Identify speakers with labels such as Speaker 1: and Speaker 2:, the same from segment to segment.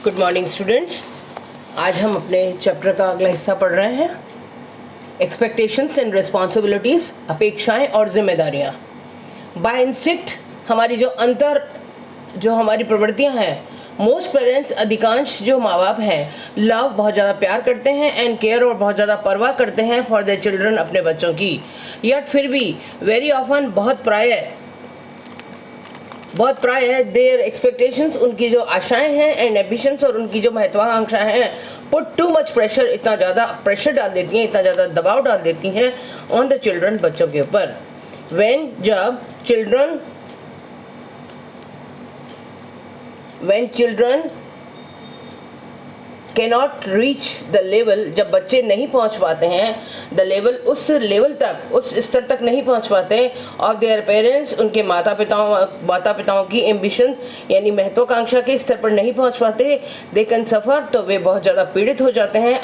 Speaker 1: Good morning students. आज हम अपने चैप्टर का अगला हिस्सा पढ़ रहे हैं, एक्सपेक्टेशंस एंड रिस्पॉन्सिबिलिटीज़, अपेक्षाएं और जिम्मेदारियां। बाय इंस्टिंक्ट हमारी जो हमारी प्रवृत्तियां हैं, मोस्ट पेरेंट्स, अधिकांश जो माँ बाप हैं, लव बहुत ज़्यादा प्यार करते हैं एंड केयर और बहुत ज़्यादा परवाह करते हैं फॉर देयर चिल्ड्रन, अपने बच्चों की। यट फिर भी वेरी ऑफन बहुत प्राय है देयर एक्सपेक्टेशंस, उनकी जो आशाएं हैं, एंड एम्बिशंस और उनकी जो महत्वाकांक्षाएं हैं, पुट टू मच प्रेशर, इतना ज़्यादा प्रेशर डाल देती हैं, इतना ज़्यादा दबाव डाल देती हैं ऑन द चिल्ड्रन, बच्चों के ऊपर। जब children cannot reach the level, जब बच्चे नहीं पहुंच पाते हैं the level, उस लेवल तक, उस स्तर तक नहीं पहुंच पाते of their parents, उनके माता पिताओं की एम्बिशन यानी महत्वाकांक्षा के स्तर पर नहीं पहुंच पाते, they can suffer, तो वे बहुत ज़्यादा पीड़ित हो जाते हैं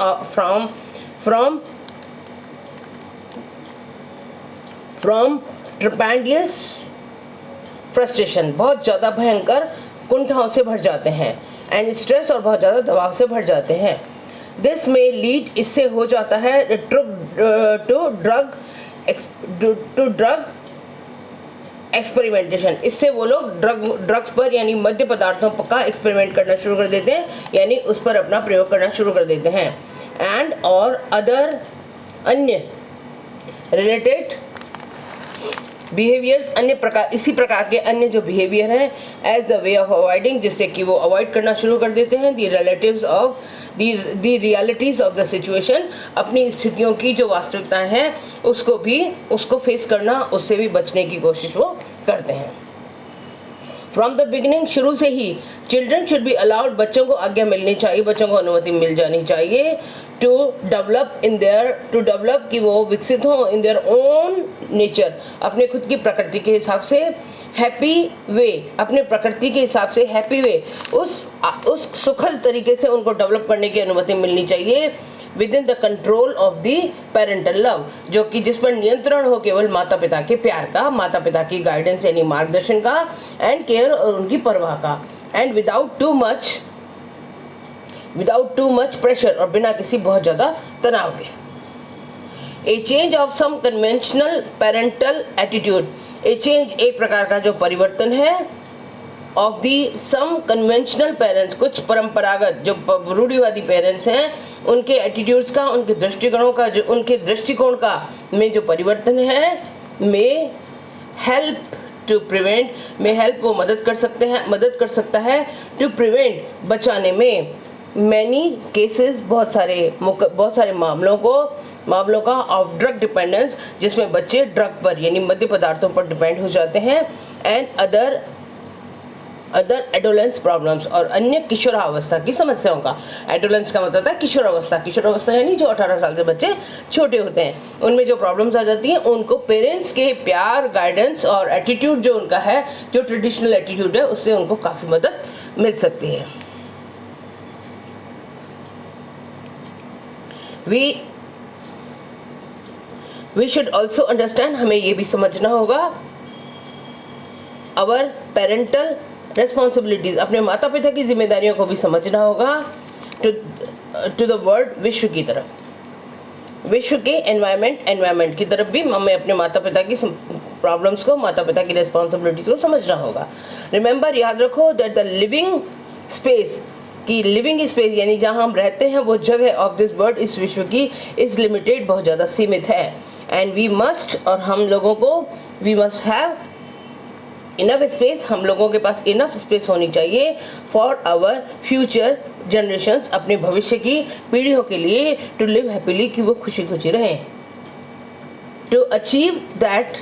Speaker 1: from tremendous frustration, बहुत ज़्यादा भयंकर कुंठाओं से भर जाते हैं, एंड स्ट्रेस और बहुत ज़्यादा दबाव से भर जाते हैं। दिस में लीड, इससे हो जाता है टू ड्रग एक्सपेरिमेंटेशन, इससे वो लोग ड्रग्स पर यानी मद्य पदार्थों का एक्सपेरिमेंट करना शुरू कर देते हैं, यानी उस पर अपना प्रयोग करना शुरू कर देते हैं। एंड और अदर अन्य रिलेटेड बिहेवियर्स, इसी प्रकार के अन्य जो बिहेवियर हैं, as the way of avoiding, जिससे कि वो अवॉइड करना शुरू कर देते हैं the realities of the situation, अपनी स्थितियों की जो वास्तविकताएं हैं उसको फेस करना, उससे भी बचने की कोशिश वो करते हैं। फ्रॉम द बिगिनिंग, शुरू से ही, चिल्ड्रन शुड बी अलाउड, बच्चों को आज्ञा मिलनी चाहिए, बच्चों को अनुमति मिल जानी चाहिए टू डेवलप कि वो विकसित हो इन देयर ओन नेचर, अपने खुद की प्रकृति के हिसाब से, हैप्पी वे, अपने प्रकृति के हिसाब से हैप्पी वे, उस सुखद तरीके से उनको डेवलप करने की अनुमति मिलनी चाहिए with in the control of the parental love, जो कि जिस पर नियंत्रण हो केवल माता पिता के प्यार का, माता पिता की गाइडेंस यानी मार्गदर्शन का, एंड केयर और उनकी परवाह का, and without too much pressure, और बिना किसी बहुत ज़्यादा तनाव के। A change of some conventional parental attitude, a change एक प्रकार का जो परिवर्तन है, of the some conventional parents, कुछ परंपरागत जो रूढ़िवादी पेरेंट्स हैं, उनके एटीट्यूड्स का, उनके दृष्टिकोण का में जो परिवर्तन है, में हेल्प वो मदद कर सकता है टू प्रिवेंट, बचाने में, मैनी केसेस, बहुत सारे मामलों का ऑफ ड्रग डिपेंडेंस, जिसमें बच्चे ड्रग पर यानी मद्य पदार्थों पर डिपेंड हो जाते हैं, एंड अदर एडोलेंस प्रॉब्लम्स, और अन्य किशोरावस्था की समस्याओं का। एडोलेंस का मतलब है किशोरावस्था यानी जो 18 साल से बच्चे छोटे होते हैं, उनमें जो प्रॉब्लम्स आ जाती हैं, उनको पेरेंट्स के प्यार, गाइडेंस और एटीट्यूड जो उनका है, जो ट्रेडिशनल एटीट्यूड है, उससे उनको काफ़ी मदद मिल सकती है। We should also understand, हमें ये भी समझना होगा, our parental responsibilities, अपने माता पिता की जिम्मेदारियों को भी समझना होगा, to the world, विश्व की तरफ, विश्व के एनवायरमेंट की तरफ भी हमें अपने माता पिता की प्रॉब्लम्स को, माता पिता की रिस्पॉन्सिबिलिटीज को समझना होगा। रिमेंबर, याद रखो, दैट द लिविंग स्पेस यानी जहाँ हम रहते हैं, वो जगह ऑफ दिस वर्ल्ड, इस विश्व की, इज लिमिटेड, बहुत ज़्यादा सीमित है, एंड वी मस्ट, और हम लोगों को, we must have enough space, हम लोगों के पास इनफ स्पेस होनी चाहिए फॉर आवर फ्यूचर जनरेशंस, अपने भविष्य की पीढ़ियों के लिए, टू लिव हैप्पीली, कि वो खुशी रहें। टू अचीव दैट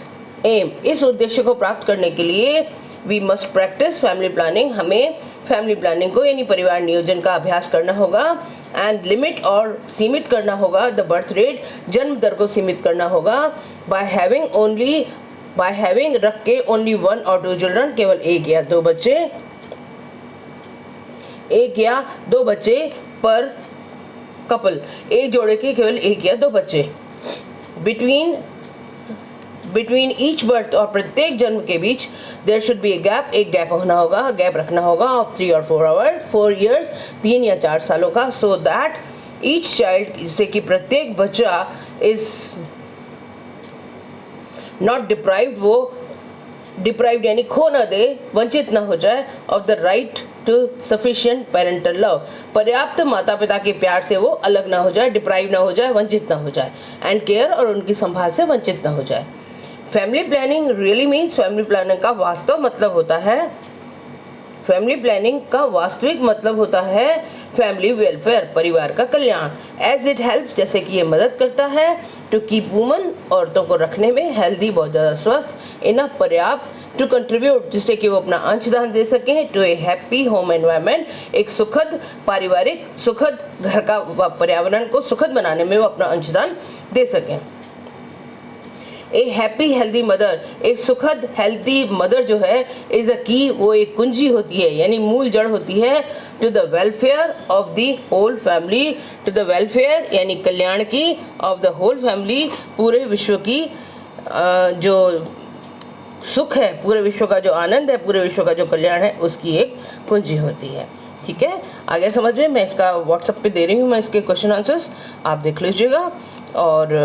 Speaker 1: एम, इस उद्देश्य को प्राप्त करने के लिए, we must practice family planning, हमें फैमिली प्लानिंग को यानी परिवार नियोजन का अभ्यास करना होगा, एंड लिमिट, और सीमित करना होगा द बर्थ रेट, जन्म दर को सीमित करना होगा, बाय हैविंग रख के ओनली 1 or 2 चिल्ड्रन, केवल 1 या 2 बच्चे पर कपल, एक जोड़े के केवल 1 या 2 बच्चे, बिटवीन ईच बर्थ, और प्रत्येक जन्म के बीच there should be a gap, एक गैप होना होगा, गैप रखना होगा ऑफ 3 और 4 ईयर्स, 3 या 4 सालों का, सो दैट ईच चाइल्ड, जिससे कि प्रत्येक बच्चा इज नॉट डिप्राइव्ड, वो डिप्राइव्ड यानी खो न दे, वंचित न हो जाए, of the right to sufficient parental love, पर्याप्त माता पिता के प्यार से वो अलग ना हो जाए, डिप्राइव ना हो जाए, वंचित ना हो जाए, एंड केयर, और उनकी संभाल से वंचित ना हो जाए। Family planning really means, family planning का वास्तव मतलब होता है, फैमिली प्लानिंग का वास्तविक मतलब होता है फैमिली वेलफेयर, परिवार का कल्याण, एज इट हेल्प्स, जैसे कि ये मदद करता है, टू कीप वुमन, औरतों को रखने में, हेल्दी, बहुत ज़्यादा स्वस्थ, इनफ, पर्याप्त, टू कंट्रीब्यूट, जिससे कि वो अपना अंशदान दे सकें, to a happy home environment, एक सुखद पारिवारिक, सुखद घर का पर्यावरण को सुखद बनाने में वो अपना अंशदान दे सकें। ए हैप्पी हेल्दी मदर, एक सुखद हेल्दी मदर जो है, इज अ की, वो एक कुंजी होती है, यानी मूल जड़ होती है, to the welfare of the whole family, to the welfare यानी कल्याण की, ऑफ द होल फैमिली, पूरे विश्व की जो सुख है, पूरे विश्व का जो आनंद है, पूरे विश्व का जो कल्याण है, उसकी एक कुंजी होती है। ठीक है, आगे समझ में, मैं इसका व्हाट्सएप पे दे रही हूँ, मैं इसके क्वेश्चन आंसर्स, आप देख लीजिएगा, और